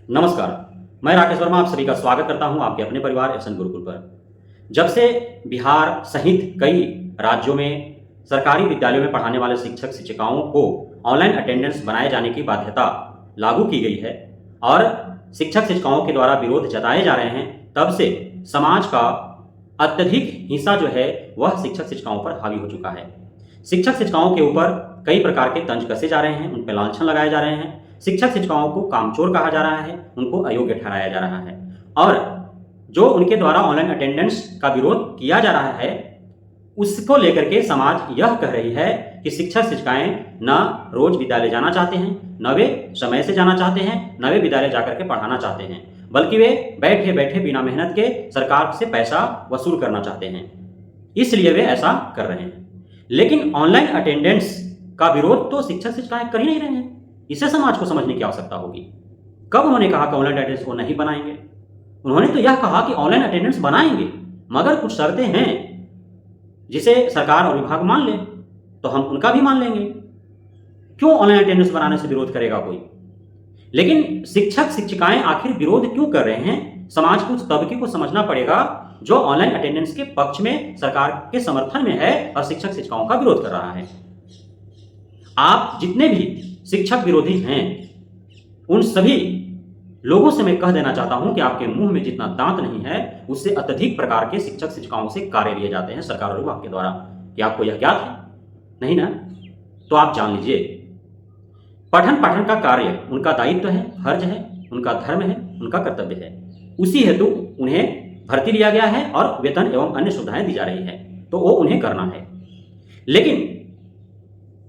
नमस्कार। मैं राकेश वर्मा आप सभी का स्वागत करता हूं आपके अपने परिवार एहसन गुरुकुल पर। जब से बिहार सहित कई राज्यों में सरकारी विद्यालयों में पढ़ाने वाले शिक्षक शिक्षिकाओं को ऑनलाइन अटेंडेंस बनाए जाने की बाध्यता लागू की गई है और शिक्षक शिक्षिकाओं के द्वारा विरोध जताए जा रहे हैं, तब से समाज का अत्यधिक हिस्सा जो है वह शिक्षक शिक्षिकाओं पर हावी हो चुका है। शिक्षक शिक्षिकाओं के ऊपर कई प्रकार के तंज कसे जा रहे हैं, उन पर लांछन लगाए जा रहे हैं। शिक्षक शिक्षिकाओं को कामचोर कहा जा रहा है, उनको अयोग्य ठहराया जा रहा है और जो उनके द्वारा ऑनलाइन अटेंडेंस का विरोध किया जा रहा है उसको लेकर के समाज यह कह रही है कि शिक्षक शिक्षिकाएं न रोज विद्यालय जाना चाहते हैं, न वे समय से जाना चाहते हैं, न वे विद्यालय जाकर के पढ़ाना चाहते हैं, बल्कि वे बैठे बैठे बिना मेहनत के सरकार से पैसा वसूल करना चाहते हैं, इसलिए वे ऐसा कर रहे हैं। लेकिन ऑनलाइन अटेंडेंस का विरोध तो शिक्षक शिक्षिकाएं कर ही नहीं रहे हैं। इसे समाज को समझने की आवश्यकता होगी। कब उन्होंने कहा कि ऑनलाइन अटेंडेंस को नहीं बनाएंगे? उन्होंने तो यह कहा कि ऑनलाइन अटेंडेंस बनाएंगे, मगर कुछ शर्तें हैं जिसे सरकार और विभाग मान ले तो हम उनका भी मान लेंगे। क्यों ऑनलाइन अटेंडेंस बनाने से विरोध करेगा कोई? लेकिन शिक्षक शिक्षिकाएं आखिर विरोध क्यों कर रहे हैं? समाज को उस तबके को समझना पड़ेगा जो ऑनलाइन अटेंडेंस के पक्ष में, सरकार के समर्थन में है और शिक्षक शिक्षिकाओं का विरोध कर रहा है। आप जितने भी शिक्षक विरोधी हैं उन सभी लोगों से मैं कह देना चाहता हूं कि आपके मुंह में जितना दांत नहीं है उससे अत्यधिक प्रकार के शिक्षक शिक्षिकाओं से कार्य लिए जाते हैं सरकार और विभाग के द्वारा। क्या आपको यह ज्ञात है? नहीं ना? तो आप जान लीजिए, पठन पाठन का कार्य उनका दायित्व है, फर्ज है, उनका धर्म है, उनका कर्तव्य है। उसी हेतु उन्हें भर्ती लिया गया है और वेतन एवं अन्य सुविधाएं दी जा रही है, तो वो उन्हें करना है। लेकिन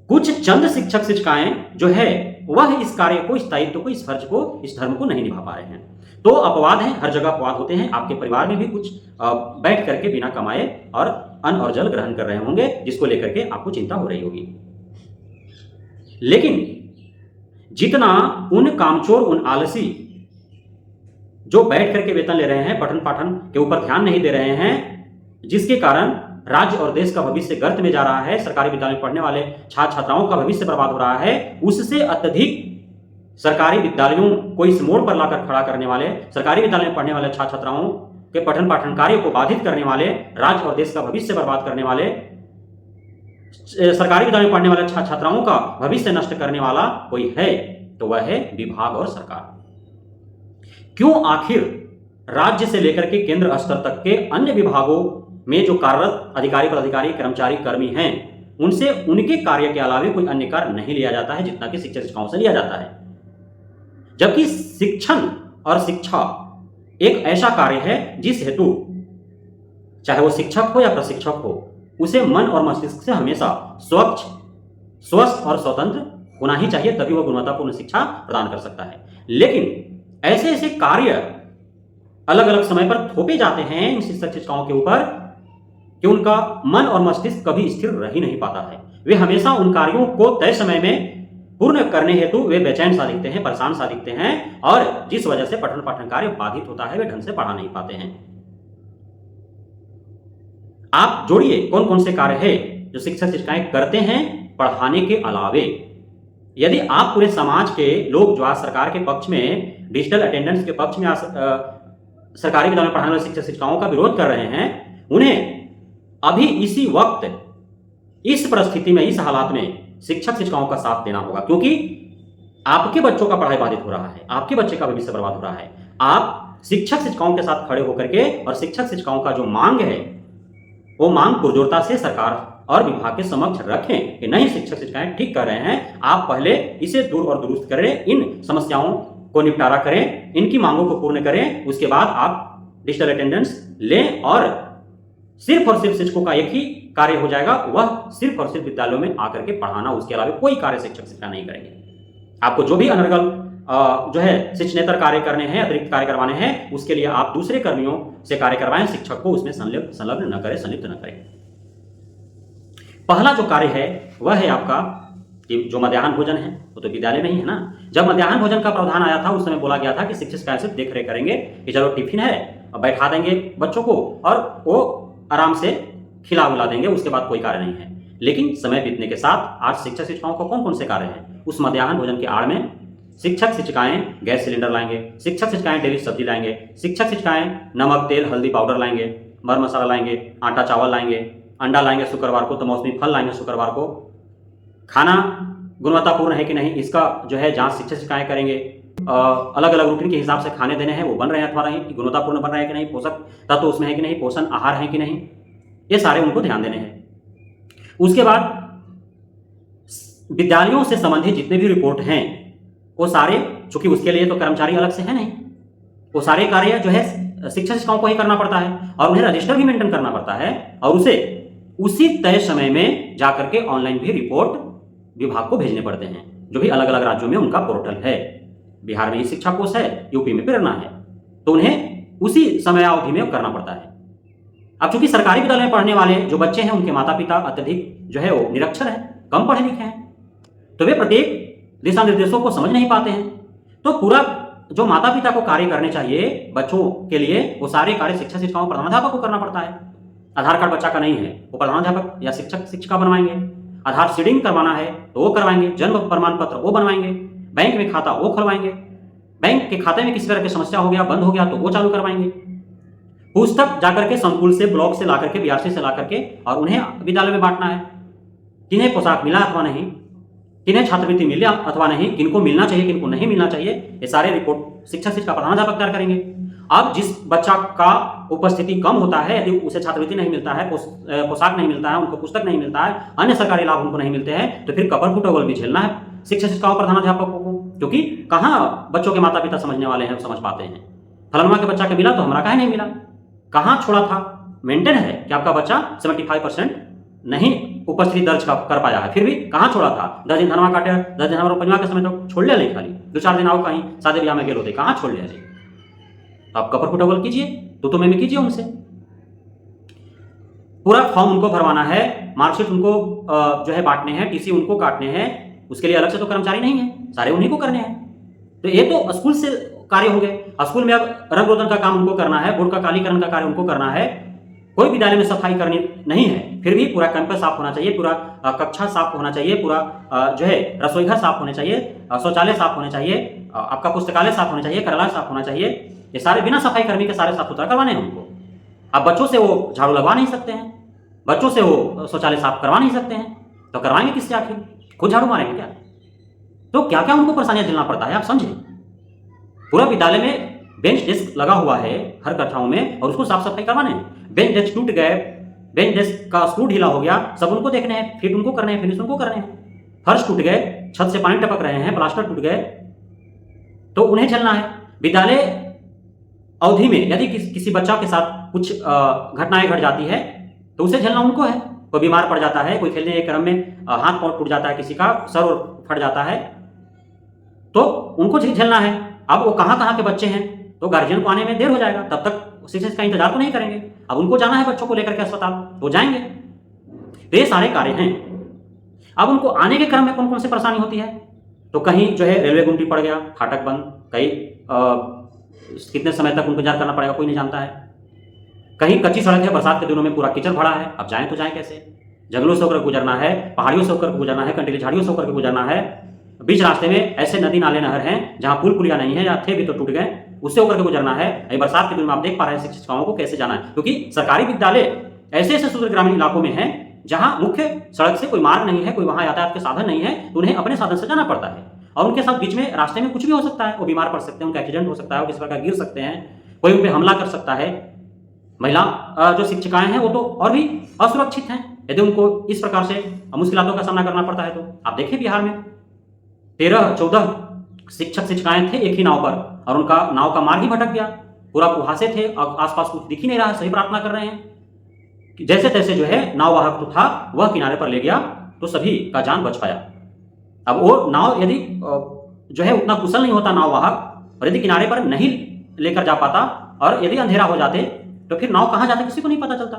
कुछ चंद शिक्षक शिक्षिकाएं जो है वह इस कार्य को, इस दायित्व को, इस फर्ज को, इस धर्म को नहीं निभा पा रहे हैं। तो अपवाद है, हर जगह अपवाद होते हैं। आपके परिवार में भी कुछ बैठ करके बिना कमाए और अन्न और जल ग्रहण कर रहे होंगे, जिसको लेकर के आपको चिंता हो रही होगी। लेकिन जितना उन कामचोर, उन आलसी जो बैठ करके वेतन ले रहे हैं, पठन पाठन के ऊपर ध्यान नहीं दे रहे हैं, जिसके कारण राज्य और देश का भविष्य गर्त में जा रहा है, सरकारी विद्यालय में पढ़ने वाले छात्र छात्राओं का भविष्य बर्बाद हो रहा है, उससे अत्यधिक सरकारी विद्यालयों को इस मोड़ पर लाकर खड़ा करने वाले, सरकारी विद्यालय में पढ़ने वाले छात्र छात्राओं के पठन पाठन कार्य को बाधित करने वाले, राज्य और देश का भविष्य बर्बाद करने वाले, सरकारी विद्यालय में पढ़ने वाले छात्र छात्राओं का भविष्य नष्ट करने वाला कोई है तो वह है विभाग और सरकार। क्यों आखिर राज्य से लेकर के केंद्र स्तर तक के अन्य विभागों में जो कार्यरत अधिकारी, पदाधिकारी, कर्मचारी, कर्मी हैं, उनसे उनके कार्य के अलावा कोई अन्य कार्य नहीं लिया जाता है जितना कि शिक्षक शिक्षिकाओं से लिया जाता है। जबकि शिक्षण और शिक्षा एक ऐसा कार्य है जिस हेतु चाहे वो शिक्षक हो या प्रशिक्षक हो, उसे मन और मस्तिष्क से हमेशा स्वच्छ, स्वस्थ और स्वतंत्र होना ही चाहिए, तभी वह गुणवत्तापूर्ण शिक्षा प्रदान कर सकता है। लेकिन ऐसे ऐसे कार्य अलग अलग समय पर थोपे जाते हैं इन शिक्षक शिक्षिकाओं के ऊपर कि उनका मन और मस्तिष्क कभी स्थिर रह ही नहीं पाता है। वे हमेशा उन कार्यों को तय समय में पूर्ण करने हेतु वे बेचैन सा दिखते हैं, परेशान सा दिखते हैं और जिस वजह से पठन पाठन कार्य बाधित होता है, वे ढंग से पढ़ा नहीं पाते हैं। आप जोड़िए कौन कौन से कार्य है जो शिक्षक शिक्षिकाएं करते हैं पढ़ाने के अलावे। यदि आप पूरे समाज के लोग जो आज सरकार के पक्ष में, डिजिटल अटेंडेंस के पक्ष में सरकारी विद्यालय में पढ़ाने वाले शिक्षक शिक्षिकाओं का विरोध कर रहे हैं, उन्हें अभी इसी वक्त, इस परिस्थिति में, इस हालात में शिक्षक शिक्षिकाओं का साथ देना होगा, क्योंकि आपके बच्चों का पढ़ाई बाधित हो रहा है, आपके बच्चे का भविष्य बर्बाद हो रहा है। आप शिक्षक शिक्षिकाओं के साथ खड़े होकर के और शिक्षक शिक्षिकाओं का जो मांग है वो मांग पुरजोरता से सरकार और विभाग के समक्ष रखें कि नहीं, शिक्षक शिक्षिकाएं ठीक कर रहे हैं, आप पहले इसे दूर और दुरुस्त करें, इन समस्याओं को निपटारा करें, इनकी मांगों को पूर्ण करें, उसके बाद आप डिजिटल अटेंडेंस लें और सिर्फ और सिर्फ शिक्षकों का एक ही कार्य हो जाएगा, वह सिर्फ और सिर्फ विद्यालयों में आकर के पढ़ाना। उसके अलावा कोई कार्य शिक्षक शिक्षिका नहीं करेंगे। आपको जो भी अनर्गल जो है शिक्षणेतर कार्य करने हैं, अतिरिक्त कार्य करवाने हैं, उसके लिए आप दूसरे कर्मियों से कार्य करवाएं, शिक्षक को उसमें संलग्न न करें, संलिप्त न करें। पहला जो कार्य है वह है आपका जो मध्याह्न भोजन है, वो तो विद्यालय में ही है ना। जब मध्याह्न भोजन का प्रावधान आया था उस समय बोला गया था कि शिक्षक सिर्फ देख रेख करेंगे कि चलो टिफिन है, बैठा देंगे बच्चों को और वो आराम से खिला उला देंगे, उसके बाद कोई कार्य नहीं है। लेकिन समय बीतने के साथ आज शिक्षक शिक्षिकाओं को कौन कौन से कार्य हैं? उस मध्याह्न भोजन के आड़ में शिक्षक शिक्षिकाएं गैस सिलेंडर लाएंगे, शिक्षक शिक्षिकाएं डेली सब्जी लाएंगे, शिक्षक शिक्षिकाएं नमक तेल हल्दी पाउडर लाएंगे, मर मसाला लाएंगे, आटा चावल लाएंगे, अंडा लाएंगे शुक्रवार को, तो मौसमी फल लाएंगे शुक्रवार को। खाना गुणवत्तापूर्ण है कि नहीं इसका जो है जांच शिक्षक शिक्षिकाएं करेंगे। अलग अलग रूटीन के हिसाब से खाने देने हैं, वो बन रहे हैं अथवा नहीं, गुणवत्तापूर्ण बन रहे हैं कि नहीं, पोषक तत्व उसमें है कि नहीं, पोषण आहार है कि नहीं, ये सारे उनको ध्यान देने हैं। उसके बाद विद्यालयों से संबंधित जितने भी रिपोर्ट हैं वो सारे, चूंकि उसके लिए तो कर्मचारी अलग से है नहीं, वो सारे कार्य जो है शिक्षक शिक्षिकाओं को ही करना पड़ता है और उन्हें रजिस्टर भी मेंटेन करना पड़ता है और उसे उसी तय समय में जाकर के ऑनलाइन भी रिपोर्ट विभाग को भेजने पड़ते हैं, जो भी अलग अलग राज्यों में उनका पोर्टल है। बिहार में ही शिक्षा कोष है, यूपी में प्रेरणा है, तो उन्हें उसी समयावधि में करना पड़ता है। अब चूंकि सरकारी विद्यालय में पढ़ने वाले जो बच्चे हैं उनके माता पिता अत्यधिक जो है वो निरक्षर है, कम पढ़े लिखे हैं, तो वे प्रत्येक दिशा निर्देशों को समझ नहीं पाते हैं। तो पूरा जो माता पिता को कार्य करने चाहिए बच्चों के लिए, वो सारे कार्य शिक्षक शिक्षिकाओं प्रधानाध्यापक को करना पड़ता है। आधार कार्ड बच्चा का नहीं है, वो प्रधानाध्यापक या शिक्षक शिक्षिका बनवाएंगे। आधार सीडिंग करवाना है तो वो करवाएंगे, जन्म प्रमाण पत्र वो बनवाएंगे, बैंक में खाता वो खुलवाएंगे, बैंक के खाते में किसी तरह की समस्या हो गया, बंद हो गया तो वो चालू करवाएंगे। पुस्तक जाकर के संकुल से, ब्लॉक से ला करके, बीआरसी से ला करके और उन्हें विद्यालय में बांटना है। किन्हें पोशाक मिला अथवा नहीं, किन्हें छात्रवृत्ति मिला अथवा नहीं, किनको मिलना चाहिए किनको नहीं मिलना चाहिए, ये सारे रिपोर्ट शिक्षक शिक्षिका प्रधानाध्यापक तैयार करेंगे। अब जिस बच्चा का उपस्थिति कम होता है, यदि उसे छात्रवृत्ति नहीं मिलता है, पोशाक नहीं मिलता है, उनको पुस्तक नहीं मिलता है, अन्य सरकारी लाभ उनको नहीं मिलते हैं, तो फिर कपर फुटबॉल भी झेलना है शिक्षक शिक्षिकाओं प्रधानाध्यापकों को, क्योंकि कहाँ बच्चों के माता पिता समझने वाले हैं, समझ पाते हैं। फलाना के बच्चा के मिला तो हमारा काहे नहीं मिला, कहाँ छोड़ा था। मेंटेन है कि आपका बच्चा 75% नहीं उपस्थिति दर्ज कर पाया है, फिर भी कहाँ छोड़ा था। 10 दिन धनवा काटे, 10 दिन हमारा पंजवा के समय तो छोड़ लिया नहीं, खाली 2-4 दिन आओ कहीं शादी ब्याह में गेल होते, कहाँ छोड़ लिया। आप कपर फुटबॉल कीजिए, तो मैं कीजिए उनसे। पूरा फॉर्म उनको भरवाना है, मार्कशीट उनको जो है बांटने हैं, टीसी उनको काटने हैं, उसके लिए अलग से तो कर्मचारी नहीं है, सारे उन्हीं को करने हैं। तो ये तो स्कूल से कार्य हो गए। स्कूल में अब रंग रोगन का काम उनको करना है, बोर्ड का कालीकरण का कार्य उनको करना है। कोई विद्यालय में सफाई करनी नहीं है, फिर भी पूरा कैंपस साफ होना चाहिए, पूरा कक्षा साफ होना चाहिए, पूरा जो है रसोई घर साफ होने चाहिए, शौचालय साफ होने चाहिए, आपका पुस्तकालय साफ होना चाहिए, कार्यालय साफ होना चाहिए। ये सारे बिना सफाई कर्मी के सारे साफ सुथरा करवाने हैं उनको। अब बच्चों से वो झाड़ू लगवा नहीं सकते हैं, बच्चों से वो शौचालय साफ करवा नहीं सकते हैं, तो करवाएंगे किससे आखिर, खुद झाड़ू मारेंगे क्या। तो क्या क्या उनको परेशानियां झेलना पड़ता है आप समझें। पूरा विद्यालय में बेंच डेस्क लगा हुआ है हर कक्षाओं में और उसको साफ सफाई करवाने हैं। बेंच डेस्क टूट गए, बेंच डेस्क का स्क्रू ढीला हो गया, सब उनको देखने हैं, फिट उनको करने हैं, फिनिश उनको करने हैं। फर्श टूट गए, छत से पानी टपक रहे हैं, प्लास्टर टूट गए, तो उन्हें झेलना है। विद्यालय अवधि में यदि किसी बच्चा के साथ कुछ घटनाएं घट जाती है तो उसे झेलना उनको है। कोई बीमार पड़ जाता है, कोई खेलने के क्रम में हाथ पांव टूट जाता है, किसी का सर फट जाता है, तो उनको झेलना है। अब वो कहाँ के बच्चे हैं तो गार्जियन को आने में देर हो जाएगा, तब तक शिक्षक का इंतजार तो नहीं करेंगे। अब उनको जाना है बच्चों को लेकर के अस्पताल, तो जाएंगे। तो ये सारे कार्य हैं। अब उनको आने के क्रम में कौन कौन सी परेशानी होती है, तो कहीं जो है रेलवे गुमटी पड़ गया, फाटक बंद, कहीं कितने समय तक उनको इंतजार करना पड़ेगा कोई नहीं जानता है। कहीं कच्ची सड़क है, बरसात के दिनों में पूरा कीचड़ भरा है, अब जाएं तो जाएं कैसे। जंगलों से होकर गुजरना है, पहाड़ियों से होकर गुजरना है, कंटीली झाड़ियों से होकर गुजरना है। बीच रास्ते में ऐसे नदी नाले नहर हैं जहां पुल पुलिया नहीं है या थे भी तो टूट गए, उससे होकर के गुजरना है। बरसात के दिन में आप देख पा रहे हैं शिक्षिकाओं को कैसे जाना है, क्योंकि सरकारी विद्यालय ऐसे ऐसे सुदूर ग्रामीण इलाकों में हैं जहां मुख्य सड़क से कोई मार्ग नहीं है, कोई वहां यातायात के साधन नहीं है, तो उन्हें अपने साधन से जाना पड़ता है। और उनके साथ बीच में रास्ते में कुछ भी हो सकता है, वो बीमार पड़ सकते हैं, उनका एक्सीडेंट हो सकता है, वो किसी प्रकार गिर सकते हैं, कोई उन पर हमला कर सकता है। महिला जो शिक्षिकाएं हैं वो तो और भी असुरक्षित हैं यदि उनको इस प्रकार से मुश्किलों का सामना करना पड़ता है। तो आप देखिए बिहार में 13-14 शिक्षक शिक्षिकाएं थे एक ही नाव पर, और उनका नाव का मार्ग ही भटक गया, पूरा कुहासे थे और आसपास कुछ दिख ही नहीं रहा है। सही प्रार्थना कर रहे हैं कि जैसे तैसे जो है नाव वाहक तो था वह किनारे पर ले गया तो सभी का जान बच पाया। अब वो नाव यदि जो है उतना कुशल नहीं होता नाव वाहक, और यदि किनारे पर नहीं लेकर जा पाता और यदि अंधेरा हो जाते तो फिर नाव कहाँ जाते किसी को नहीं पता चलता।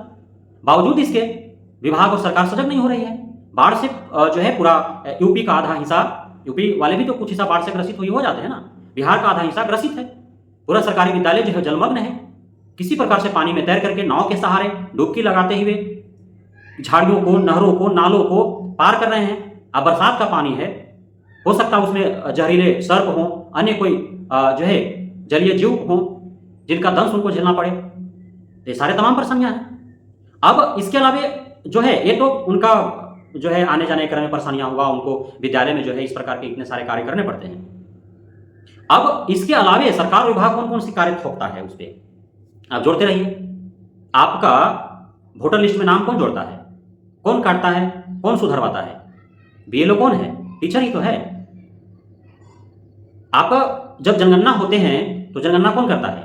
बावजूद इसके विभाग और सरकार सजग नहीं हो रही है। बाढ़ से जो है पूरा यूपी का आधा हिस्सा, यूपी वाले भी तो कुछ हिस्सा बाढ़ से ग्रसित हुई हो जाते हैं ना, बिहार का आधा हिस्सा ग्रसित है। पूरा सरकारी विद्यालय जो है जलमग्न है, किसी प्रकार से पानी में तैर करके नाव के सहारे डुबकी लगाते हुए झाड़ियों को, नहरों को, नालों को पार कर रहे हैं। अब बरसात का पानी है, हो सकता है उसमें जहरीले सर्प हों, अन्य कोई जो है जलीय जीव हों जिनका दंश उनको झेलना पड़े। ये सारे तमाम परेशानियां हैं। अब इसके अलावे जो है ये तो उनका जो है आने जाने करने में परेशानियां होगा, उनको विद्यालय में जो है इस प्रकार के इतने सारे कार्य करने पड़ते हैं। अब इसके अलावे सरकार विभाग कौन कौन सी कार्य थोपता है उस पर आप जोड़ते रहिए। आपका वोटर लिस्ट में नाम कौन जोड़ता है, कौन काटता है, कौन सुधरवाता है? बीएलओ कौन है? टीचर ही तो है। आप जब जनगणना होते हैं तो जनगणना कौन करता है?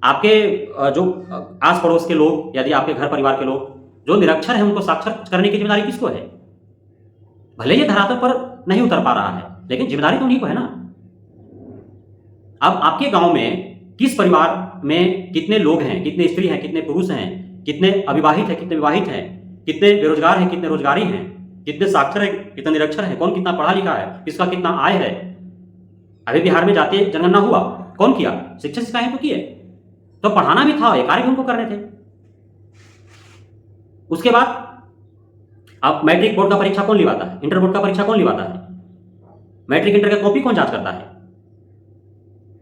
आपके जो आस पड़ोस के लोग, यदि आपके घर परिवार के लोग जो निरक्षर हैं उनको साक्षर करने की जिम्मेदारी किसको है? भले ये धरातल पर नहीं उतर पा रहा है लेकिन जिम्मेदारी तो उन्हीं को है ना। अब आपके गांव में किस परिवार में कितने लोग हैं, कितने स्त्री हैं, कितने पुरुष हैं, कितने अविवाहित हैं, कितने विवाहित हैं, कितने बेरोजगार हैं, कितने रोजगारी हैं, कितने साक्षर हैं, कितने निरक्षर हैं, कौन कितना पढ़ा लिखा है, किसका कितना आय है? अभी बिहार में जाते जनगणना हुआ, कौन किया? शिक्षक शिक्षाएं तो किए, तो पढ़ाना भी था, ये कार्य भी उनको करने थे। उसके बाद अब मैट्रिक बोर्ड का परीक्षा कौन लिवाता है, इंटर बोर्ड का परीक्षा कौन लिवाता है, मैट्रिक इंटर का कॉपी कौन जांच करता है?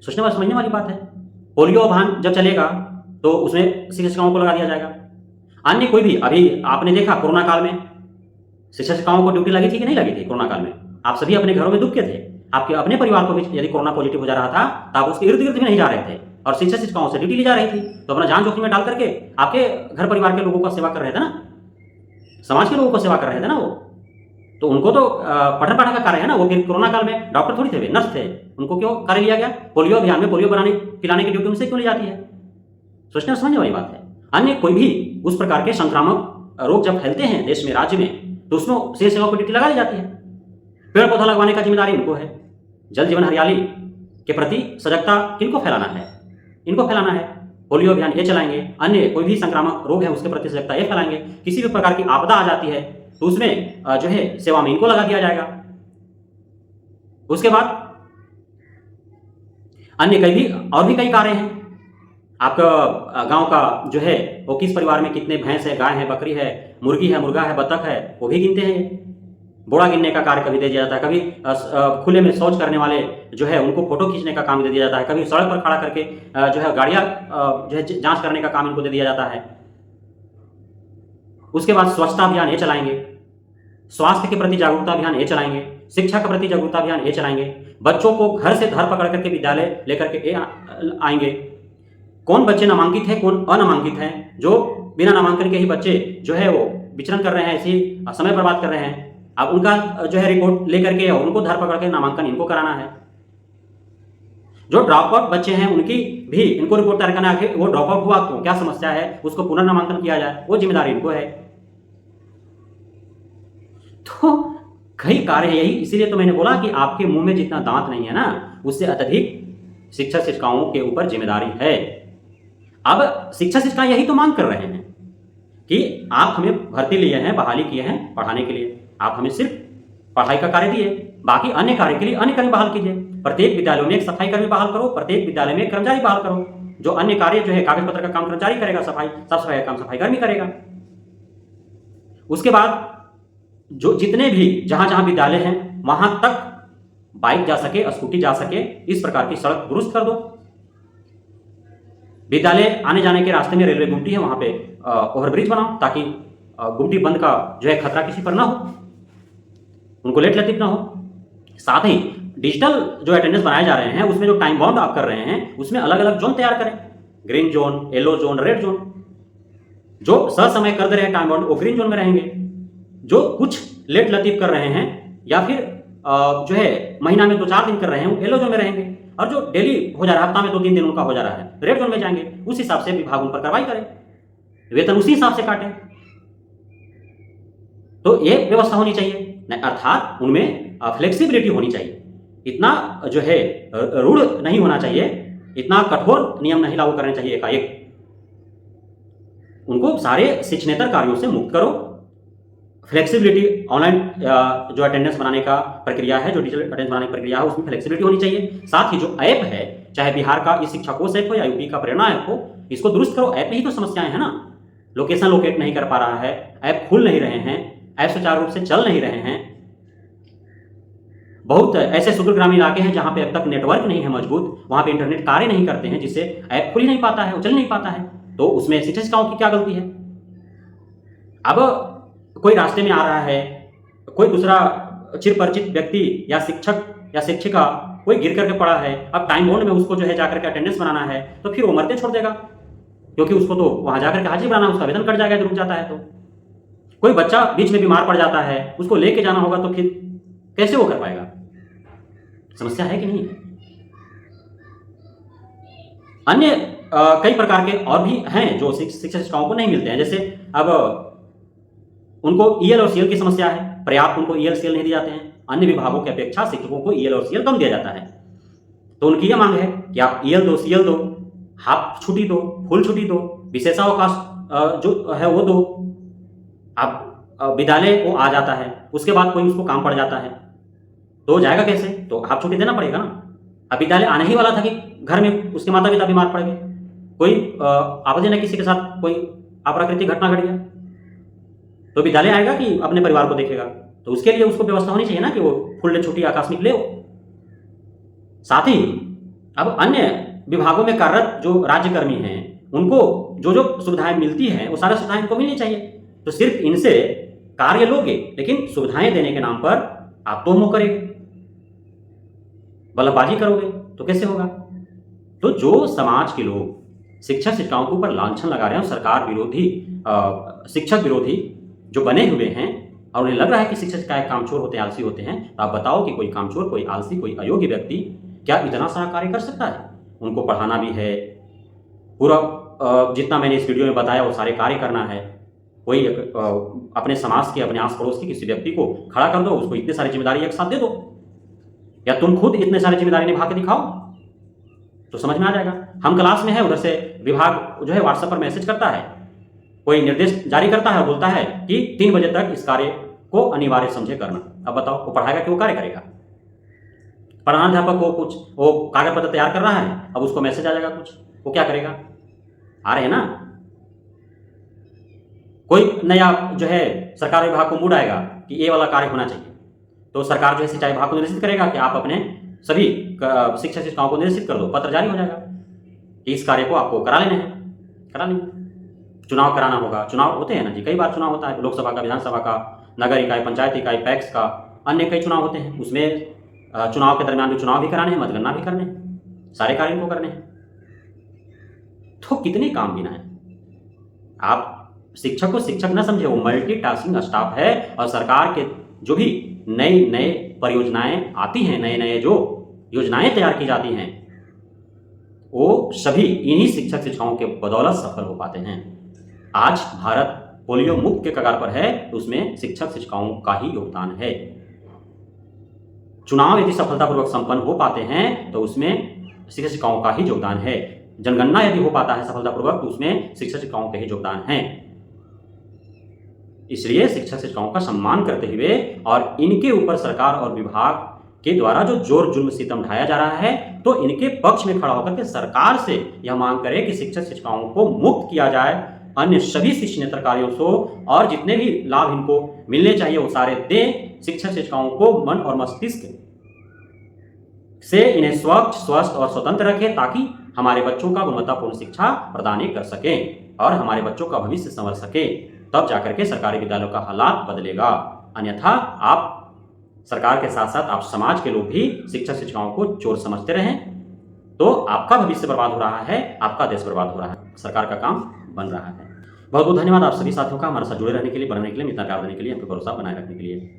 सोचने वाली समझने वाली बात है। पोलियो अभियान जब चलेगा तो उसमें शिक्षकों को लगा दिया जाएगा। अन्य कोई भी, अभी आपने देखा कोरोना काल में शिक्षकों को ड्यूटी लगी थी कि नहीं लगी थी? कोरोना काल में आप सभी अपने घरों में दुबके थे, आपके अपने परिवार को भी यदि कोरोना पॉजिटिव हो जा रहा था तो आप उसके इर्द गिर्द भी नहीं जा रहे थे और शिक्षक शिक्षकों से ड्यूटी ली जा रही थी, तो अपना जान जोखिम में डाल करके आपके घर परिवार के लोगों का सेवा कर रहे थे ना, समाज के लोगों को सेवा कर रहे थे ना वो। तो उनको तो पठन पाठन का कार्य है ना, वो फिर कोरोना काल में डॉक्टर थोड़ी थे, वे नर्स थे, उनको क्यों कार्य लिया गया? पोलियो अभियान में पोलियो बनाने पिलाने की ड्यूटी उनसे क्यों ली जाती है? सोचने और समझने वाली बात है। अन्य कोई भी उस प्रकार के संक्रामक रोग जब फैलते हैं देश में, राज्य में, तो उसमें शिक्षकों को ड्यूटी लगा दी जाती है। पेड़ पौधा लगवाने का जिम्मेदारी इनको है। जल जीवन हरियाली के प्रति सजगता किनको फैलाना है? इनको फैलाना है। पोलियो अभियान ये चलाएंगे, अन्य कोई भी संक्रामक रोग है उसके प्रति सजगता ये फैलाएंगे। किसी भी प्रकार की आपदा आ जाती है तो उसमें जो है सेवा में इनको लगा दिया जाएगा। उसके बाद अन्य कई भी और भी कई कार्य हैं। आपका गांव का जो है वो किस परिवार में कितने भैंस है, गाय है, बकरी है, मुर्गी है, मुर्गा है, बतख है, वो भी गिनते हैं। बोड़ा गिनने का कार्य कभी दे दिया जाता है, कभी खुले में शौच करने वाले जो है उनको फोटो खींचने का काम दे दिया जाता है, कभी सड़क पर खड़ा करके जो है गाड़ियां जो है जांच करने का काम इनको दे दिया जाता है। उसके बाद स्वच्छता अभियान ये चलाएंगे, स्वास्थ्य के प्रति जागरूकता अभियान ये चलाएंगे, शिक्षा के प्रति जागरूकता अभियान ये चलाएंगे, बच्चों को घर से धर पकड़ करके विद्यालय लेकर के आएंगे। कौन बच्चे नामांकित है, कौन अनामांकित है? जो बिना नामांकन के ही बच्चे जो है वो विचरण कर रहे हैं, ऐसे ही समय बर्बाद कर रहे हैं, अब उनका जो है रिपोर्ट लेकर के और उनको धर पकड़ के नामांकन इनको कराना है। जो ड्रॉप आउट बच्चे हैं उनकी भी इनको रिपोर्ट तैयार करना है, वो ड्रॉप आउट हुआ क्यों, क्या समस्या है, उसको पुनर्नामांकन किया जाए, वो जिम्मेदारी इनको है। तो कई कार्य है यही, इसीलिए तो मैंने बोला कि आपके मुंह में जितना दांत नहीं है ना, उससे अत्यधिक शिक्षक शिक्षिकाओं के ऊपर जिम्मेदारी है। अब शिक्षक शिक्षिका यही तो मांग कर रहे हैं कि आप हमें भर्ती लिए हैं, बहाली किए हैं पढ़ाने के लिए, आप हमें सिर्फ पढ़ाई का कार्य दिए, बाकी अन्य कार्य के लिए अन्य कर्मी बहाल कीजिए। प्रत्येक विद्यालयों में एक सफाई कर्मी बहाल करो, प्रत्येक विद्यालय में एक कर्मचारी बहाल करो, जो अन्य कार्य जो है कागज पत्र का काम कर्मचारी करेगा, साफ सफाई का काम सफाई कर्मी करेगा। उसके बाद जो जितने भी जहां विद्यालय हैं वहां तक बाइक जा सके, स्कूटी जा सके, इस प्रकार की सड़क दुरुस्त कर दो। विद्यालय आने जाने के रास्ते में रेलवे गुमटी है, वहां पे ओवरब्रिज बनाओ ताकि गुमटी बंद का जो है खतरा किसी पर ना हो, उनको लेट लतीफ ना हो। साथ ही डिजिटल जो अटेंडेंस बनाए जा रहे हैं उसमें जो टाइम बाउंड आप कर रहे हैं उसमें अलग अलग जोन तैयार करें, green zone, yellow zone, red zone. जो ससमय कर दे रहे हैं टाइम बाउंड वो ग्रीन जोन में रहेंगे, जो कुछ लेट लतीफ कर रहे हैं या फिर जो है महीना में 2-4 दिन कर रहे हैं वो येलो जोन में रहेंगे, और जो डेली हो जा रहा है, हफ्ता में 2-3 दिन उनका हो जा रहा है, रेड जोन में जाएंगे। उस हिसाब से विभाग उन पर कार्रवाई करे, वेतन उसी हिसाब से काटे। तो ये व्यवस्था होनी चाहिए, अर्थात उनमें फ्लेक्सिबिलिटी होनी चाहिए। इतना जो है रूढ़ नहीं होना चाहिए, इतना कठोर नियम नहीं लागू करने चाहिए एकाएक। उनको सारे शिक्षणेतर कार्यों से मुक्त करो। फ्लेक्सिबिलिटी, ऑनलाइन जो अटेंडेंस बनाने का प्रक्रिया है, जो डिजिटल अटेंडेंस बनाने की प्रक्रिया है, उसमें फ्लेक्सिबिलिटी होनी चाहिए। साथ ही जो ऐप है, चाहे बिहार का ई शिक्षा कोष ऐप हो या यूपी का प्रेरणा ऐप हो, इसको दुरुस्त करो। ऐप में ही तो समस्याएं हैं ना, लोकेशन लोकेट नहीं कर पा रहा है, ऐप खुल नहीं रहे हैं, ऐप सुचारू रूप से चल नहीं रहे हैं। बहुत ऐसे सुदूर ग्रामीण इलाके हैं जहां पे अब तक नेटवर्क नहीं है मजबूत, वहां पे इंटरनेट कार्य नहीं करते हैं, जिससे ऐप खुल नहीं पाता है, चल नहीं पाता है। तो उसमें शिक्षक शिक्षाओं की क्या गलती है? अब कोई रास्ते में आ रहा है, कोई दूसरा चिरपरिचित व्यक्ति या शिक्षक या शिक्षिका कोई गिर करके पड़ा है, अब टाइम बाउंड में उसको जो है जाकर के अटेंडेंस बनाना है, तो फिर वो मरते छोड़ देगा, क्योंकि उसको तो वहां जाकर के हाजिरी बनाना, उसका वेतन कट जाएगा रुक जाता है। तो कोई बच्चा बीच में बीमार पड़ जाता है, उसको लेके जाना होगा, तो फिर कैसे वो कर पाएगा? समस्या है कि नहीं है? अन्य कई प्रकार के और भी हैं जो शिक्षक शिक्षाओं को नहीं मिलते हैं। जैसे अब उनको ईएल और सीएल की समस्या है, पर्याप्त उनको ईएल सीएल नहीं दिए जाते हैं। अन्य विभागों की अपेक्षा शिक्षकों को ईएल और सीएल कम दिया जाता है। तो उनकी यह मांग है कि आप ईएल दो, सीएल दो, हाफ छुट्टी दो, फुल छुट्टी दो, विशेषावकाश जो है वो दो। अब विद्यालय वो आ जाता है, उसके बाद कोई उसको काम पड़ जाता है, तो जाएगा कैसे? तो हाफ छुट्टी देना पड़ेगा ना। अब विद्यालय आने ही वाला था कि घर में उसके माता पिता बीमार पड़ गए, कोई आपत्ति न किसी के साथ कोई अप्राकृतिक घटना घट गया, तो विद्यालय आएगा कि अपने परिवार को देखेगा? तो उसके लिए उसको व्यवस्था होनी चाहिए ना कि वो फुल डे छुट्टी आकस्मिक ले। साथ ही अब अन्य विभागों में कार्यरत जो राज्यकर्मी हैं, उनको जो जो सुविधाएं मिलती हैं वो सारी सुविधाएं इनको मिलनी चाहिए। तो सिर्फ इनसे कार्य लोगे, लेकिन सुविधाएं देने के नाम पर आप तो मुँह करेंगे, बल्लेबाजी करोगे, तो कैसे होगा? तो जो समाज के लोग शिक्षक शिक्षाओं के ऊपर लांछन लगा रहे हैं, सरकार विरोधी शिक्षक विरोधी जो बने हुए हैं, और उन्हें लग रहा है कि शिक्षक शिक्षाएं कामचोर होते हैं, आलसी होते हैं, तो आप बताओ कि कोई कामचोर, कोई आलसी, कोई अयोग्य व्यक्ति क्या इतना सारा कार्य कर सकता है? उनको पढ़ाना भी है, पूरा जितना मैंने इस वीडियो में बताया वो सारे कार्य करना है। कोई अपने समाज के, अपने आस पड़ोस के किसी व्यक्ति को खड़ा कर दो, उसको इतनी सारी जिम्मेदारी एक साथ दे दो, या तुम खुद इतने सारी जिम्मेदारी निभा के दिखाओ, तो समझ में आ जाएगा। हम क्लास में है, उधर से विभाग जो है व्हाट्सएप पर मैसेज करता है, कोई निर्देश जारी करता है और बोलता है कि 3 बजे तक इस कार्य को अनिवार्य समझे करना। अब बताओ वो पढ़ाएगा कि वो कार्य करेगा? प्रधानाध्यापक को कुछ वो कागज पत्र तैयार कर रहा है, अब उसको मैसेज आ जाएगा कुछ, वो क्या करेगा? आ रहे हैं ना। कोई नया जो है सरकारी विभाग को मूड आएगा कि ये वाला कार्य होना चाहिए, तो सरकार जो है सिंचाई विभाग को निर्देशित करेगा कि आप अपने सभी शिक्षक शिक्षिकाओं को निर्देशित कर दो, पत्र जारी हो जाएगा कि इस कार्य को आपको करा लेना है, करा लेंगे। चुनाव कराना होगा, चुनाव होते हैं ना जी, कई बार चुनाव होता है, लोकसभा का, विधानसभा का, नगर इकाई, पंचायत इकाई, पैक्स का, अन्य कई चुनाव होते हैं। उसमें चुनाव के दरमियान भी चुनाव भी कराने हैं, मतगणना भी करने हैं, सारे कार्य इनको करने हैं। तो कितने काम बिना है? आप शिक्षक को शिक्षक न समझे, वो मल्टीटास्किंग स्टाफ है। और सरकार के जो भी नई नए परियोजनाएं आती हैं, नए नए जो योजनाएं तैयार की जाती हैं, वो सभी इन्हीं शिक्षक शिक्षाओं के बदौलत सफल हो पाते हैं। आज भारत पोलियो मुक्त के कगार पर है, तो उसमें शिक्षक शिक्षिकाओं का ही योगदान है। चुनाव यदि सफलतापूर्वक संपन्न हो पाते हैं तो उसमें शिक्षक शिक्षिकाओं का ही योगदान है। जनगणना यदि हो पाता है सफलतापूर्वक तो उसमें शिक्षक शिक्षिकाओं के ही योगदान है। इसलिए शिक्षक शिक्षिकाओं का सम्मान करते हुए और इनके ऊपर सरकार और विभाग के द्वारा जो जोर जुल्म सितम ढाया जा रहा है, तो इनके पक्ष में खड़ा होकर के सरकार से यह मांग करे कि शिक्षक शिक्षिकाओं को मुक्त किया जाए, अन्य सभी शिक्षणेतर कार्यों से, और जितने भी लाभ इनको मिलने चाहिए वो सारे दें। शिक्षक शिक्षिकाओं को मन और मस्तिष्क से इन्हें स्वच्छ, स्वस्थ और स्वतंत्र रखें, ताकि हमारे बच्चों का गुणवत्तापूर्ण शिक्षा प्रदान कर सकें और हमारे बच्चों का भविष्य संवर सके। तब जाकर के सरकारी विद्यालयों का हालात बदलेगा। अन्यथा आप सरकार के साथ साथ आप समाज के लोग भी शिक्षक शिक्षिकाओं को चोर समझते रहें, तो आपका भविष्य बर्बाद हो रहा है, आपका देश बर्बाद हो रहा है, सरकार का काम बन रहा है। बहुत बहुत धन्यवाद आप सभी साथियों का हमारे साथ जुड़े रहने के लिए, बनने के लिए, इतना प्यार देने के लिए, आपको भरोसा बनाए रखने के लिए।